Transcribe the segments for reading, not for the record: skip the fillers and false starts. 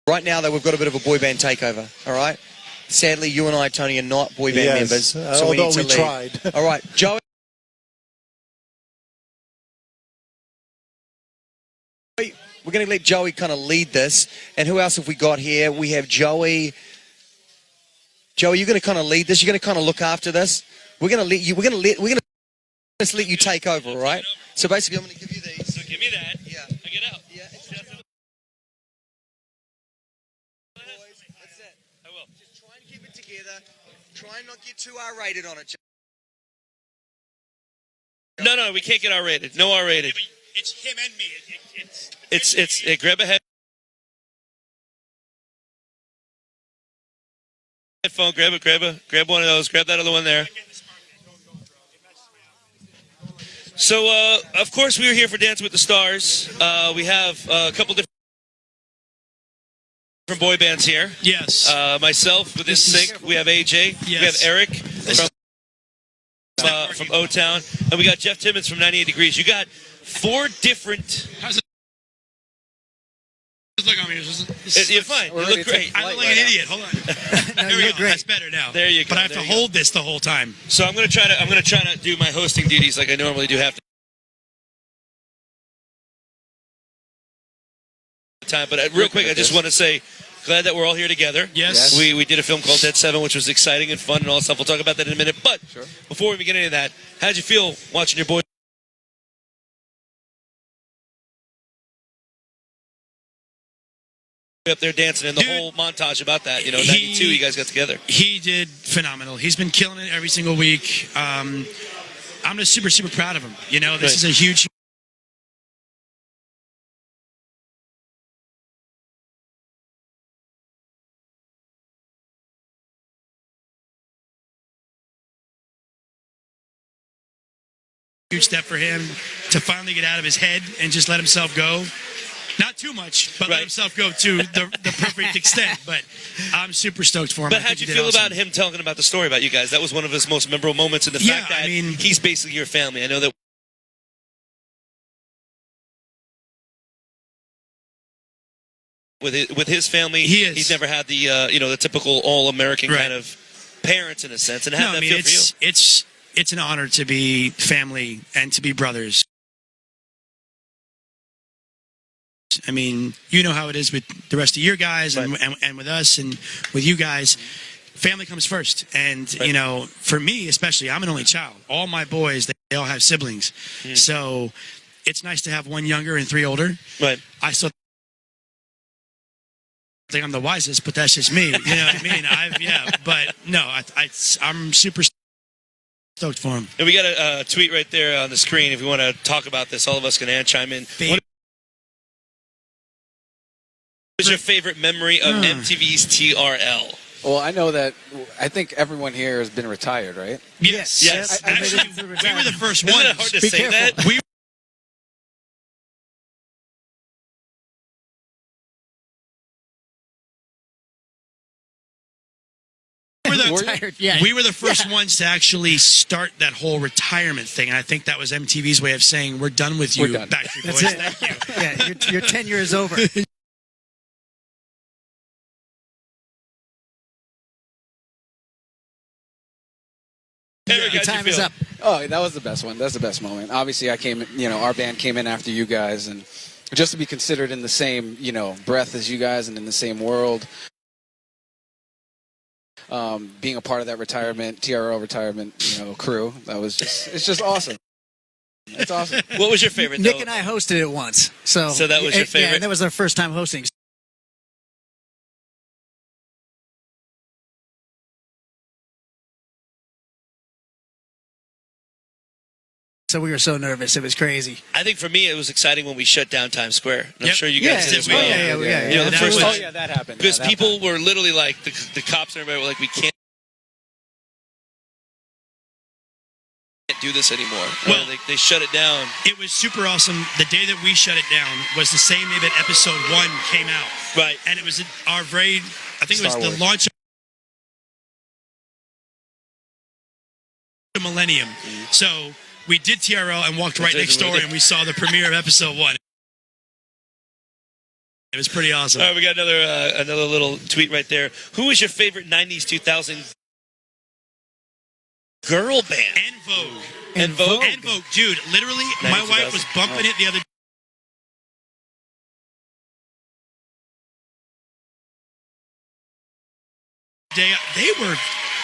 Right now, though, we've got a bit of a boy band takeover, all right? Sadly, you and I, Tony, are not boy band members, so we need to leave. Tried. All right, Joey. We're going to let Joey kind of lead this. And who else have we got here? We have Joey. Joey, you're going to kind of lead this. You're going to kind of look after this. We're going to let you. We're going to just let you take over, all right? So basically, I'm going to give you these. So give me that. Yeah. I get out. Yeah. That's it. I will. Just try and keep it together. Try and not get too R-rated on it. No, we can't get R-rated. No R-rated. Yeah, it's him and me. It's grab a headphone, grab one of those, grab that other one there. So, of course, we were here for Dance with the Stars. We have a couple different boy bands here. Yes. Myself with NSYNC. We have AJ. Yes. We have Eric from O-Town. And we got Jeff Timmons from 98 Degrees. You got 4 different... How's it? Just look on me. You're fine. You look great. I look like an idiot. Hold on. No, there we you're go. great. That's better now. There you go. But I have to hold this the whole time. So I'm gonna try to do my hosting duties like I normally do half the time. But real quick, I just want to say, glad that we're all here together. Yes. We did a film called Dead 7, which was exciting and fun and all that stuff. We'll talk about that in a minute. But before we begin any of that, how did you feel watching your boys up there dancing and the whole montage about that? 92, you guys got together. He did phenomenal. He's been killing it every single week. I'm just super, super proud of him. This is a huge step for him to finally get out of his head and just let himself go. Not too much, but let himself go to the perfect extent. But I'm super stoked for him. But how'd you feel about him talking about the story about you guys? That was one of his most memorable moments, and the fact that he's basically your family. I know that with his family, he's never had the the typical all-American kind of parents in a sense. And how that feel for you? It's an honor to be family and to be brothers. I mean, you know how it is with the rest of your guys and with us and with you guys. Family comes first. And, for me especially, I'm an only child. All my boys, they all have siblings. So it's nice to have one younger and 3 older. Right. I still think I'm the wisest, but that's just me. You know what I mean? But no, I'm super stoked for him. And we got a tweet right there on the screen. If you want to talk about this, all of us can chime in. What is your favorite memory of MTV's TRL? Well, I think everyone here has been retired, right? Yes. Actually, we were the first ones. Isn't it hard to say that? We were the first ones to actually start that whole retirement thing, and I think that was MTV's way of saying, we're done with you, Backstreet Boys. Thank you. Yeah, your tenure is over. Your time is up. Oh, that was the best one. That's the best moment. Obviously, our band came in after you guys, and just to be considered in the same, breath as you guys and in the same world, being a part of that TRL retirement, crew, it's just awesome. It's awesome. What was your favorite, Nick and I hosted it once. So that was your favorite? Yeah, that was our first time hosting. So we were so nervous. It was crazy. I think for me, it was exciting when we shut down Times Square. And I'm sure you guys did as well. Yeah. The first time, that happened. Because people were literally like, the cops and everybody were like, we can't do this anymore. Well, they shut it down. It was super awesome. The day that we shut it down was the same day that episode 1 came out. Right. And it was I think it was the launch of Millennium. So we did TRL and walked right next door, and we saw the premiere of episode 1. It was pretty awesome. All right, we got another little tweet right there. Who is your favorite 90s, 2000 girl band? And Vogue. And Vogue? And Vogue. Dude, literally, my wife was bumping it the other day. They were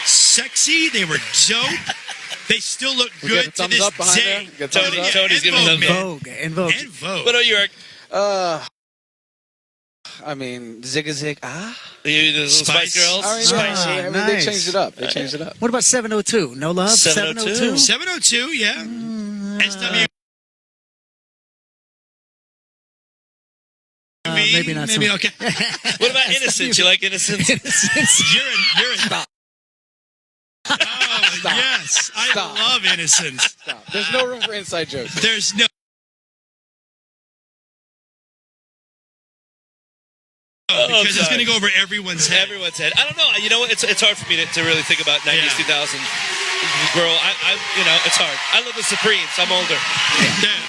sexy. They were dope. They still look We good get a to thumbs this up behind day. there? Get a thumbs up? Tony's and giving Vogue, thumbs up. man. Vogue and Vogue. And Vogue. What about you, Eric? I mean, Zig a Zig, The little Spice Spice. Girls? I mean, Spicy. I mean, Nice. they changed it up. They changed it up. What about 702? No love? 702? 702, yeah. SW. Maybe not so Maybe, much. okay. What about Innocence? You like Innocence? You're in. Stop. Oh, Stop. yes. I Stop. love Innocence. Stop. There's no room for inside jokes. There's no. Because it's going to go over everyone's head. Everyone's head. I don't know. You know what? It's hard for me to really think about 90s, Yeah. 2000 girl. It's hard. I love the Supremes. I'm older. Yeah.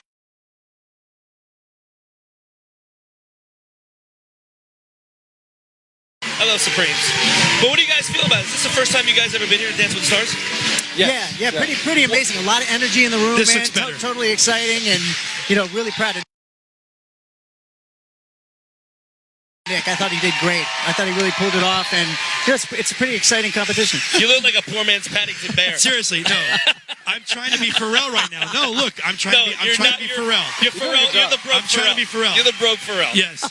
I love Supremes. But what do you guys feel about it? Is this the first time you guys ever been here to Dance with the Stars? Yeah, pretty amazing. A lot of energy in the room, This man. looks better. Totally exciting, and really proud of Nick. I thought he did great. I thought he really pulled it off, and it's a pretty exciting competition. You look like a poor man's Paddington Bear. Seriously, no. I'm trying to be Pharrell right now. No, look, I'm trying to be Pharrell. You're Pharrell. You're the broke I'm trying to be Pharrell. You're the broke Pharrell. Yes.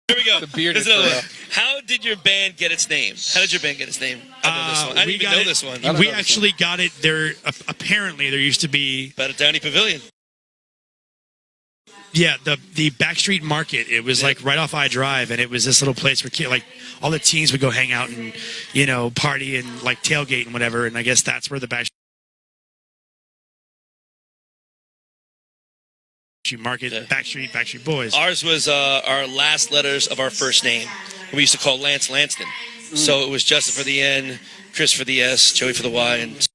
Here we go. The bearded There's another one. Pharrell. How did your band get its name? How did your band get its name? I know this one. I didn't even know this one. We actually got it there. Apparently, there used to be About a Downey Pavilion. the Backstreet Market. It was like right off I Drive, and it was this little place where like all the teens would go hang out and party and like tailgate and whatever. And I guess that's where the Backstreet Market, Yeah. Backstreet Boys. Ours was our last letters of our first name. We used to call Lance Lanston. So it was Justin for the N, Chris for the S, Joey for the Y, and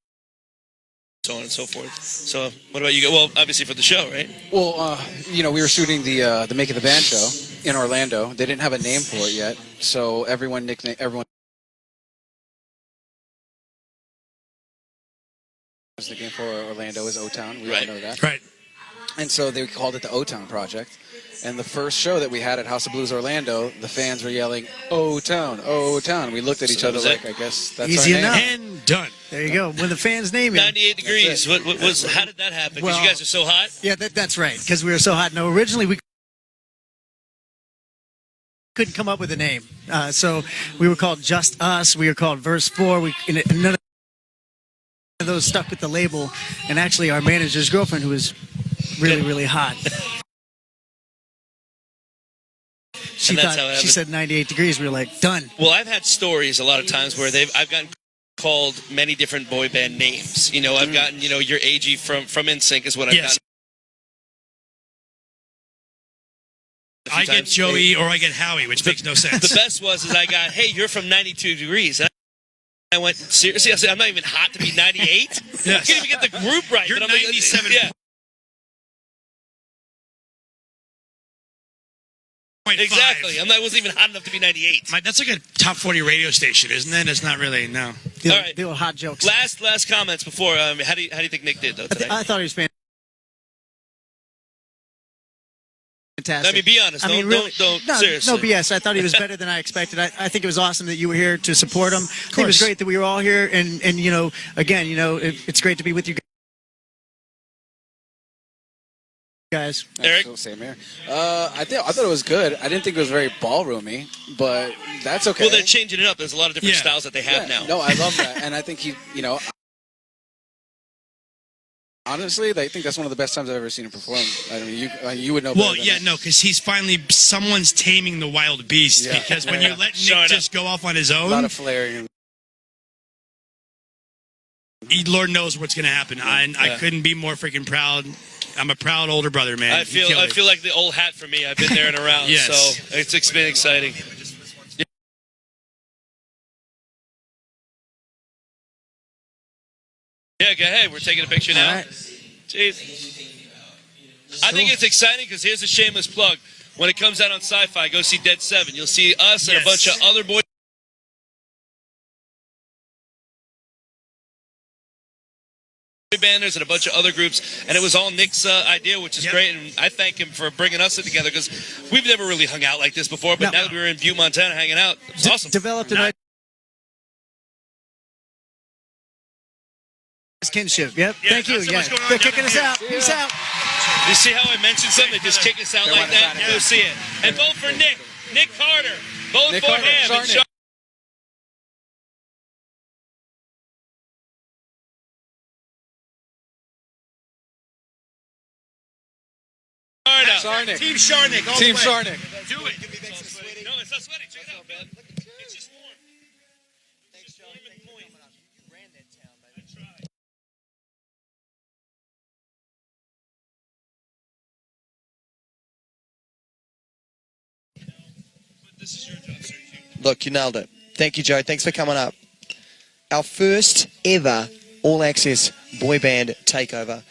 so on and so forth. So what about you? Well, obviously for the show, right? Well, we were shooting the Make of the Band show in Orlando. They didn't have a name for it yet, so everyone the name for Orlando is O-Town. We Right. all know that. Right. And so they called it the O-Town Project. And the first show that we had at House of Blues Orlando, the fans were yelling, "O-Town, O-Town." We looked at each So other that was like, I guess that's Easy our name. enough. And done. There you go. When the fans name it. 98 degrees. What was? How did that happen? Because Well- you guys are so hot. Yeah, that's right. Because we were so hot. No, originally we couldn't come up with a name, so we were called Just Us. We were called Verse 4. None of those stuck with the label. And actually, our manager's girlfriend, who was really hot. She And that's how it she happened. said 98 degrees. We were like, done. Well, I've had stories a lot of times where I've gotten called many different boy band names. I've gotten your AG from NSYNC is what I've Yes. gotten. I get Joey or I get Howie, which makes no sense. The best was I got, hey, you're from 92 degrees. And I went, seriously? I said, I'm not even hot to be 98? I Yes. can't even get the group right. You're but I'm like, 97. Yeah, exactly. I wasn't even hot enough to be 98. That's like a top 40 radio station, isn't it? It's not really, no. The All right. old hot jokes. Last comments before. How do you think Nick did though today? I thought he was fantastic. I mean, be honest. Don't no, seriously. No BS. I thought he was better than I expected. I think it was awesome that you were here to support him. I think it was course. great that we were all here, and again, it's great to be with you guys. Eric? Same here. I thought it was good. I didn't think it was very ballroomy, but that's okay. Well, they're changing it up. There's a lot of different Yeah. styles that they have now. No, I love that, and I think honestly, I think that's one of the best times I've ever seen him perform. I mean, you would know. Well, better than yeah, me. no, because someone's taming the wild beast. Yeah. Because when you let Nick Showing up. just go off on his A lot own, of flaring. Lord knows what's going to happen. I Yeah. couldn't be more freaking proud. I'm a proud older brother, man. I You feel killed it. like the old hat for me. I've been there and around, Yes. so it's been exciting. Yeah, go ahead. We're taking a picture now. All right. Jeez. I think it's exciting because here's a shameless plug. When it comes out on Sci-Fi, go see Dead 7. You'll see us and a bunch of other boy banders and a bunch of other groups, and it was all Nick's idea, which is great, and I thank him for bringing us together because we've never really hung out like this before, but now that we're in Butte, Montana hanging out, it's awesome. Developed an kinship. Yep. Thank you. Yeah. They're kicking us out. Peace out. You see how I mentioned something? They just kick us out like that? Go see it. And vote for Nick. Nick Carter. Vote for him. And Sarnick. Team Sharnick. All Team the way. Sarnick. do it. No, it's not sweaty. Check it out, man. It's just warm. Thanks, John. Thanks for coming up. You ran that town, baby. I tried. But this is your job, sir. Look, you nailed it. Thank you, Joe. Thanks for coming up. Our first ever all-access boy band takeover.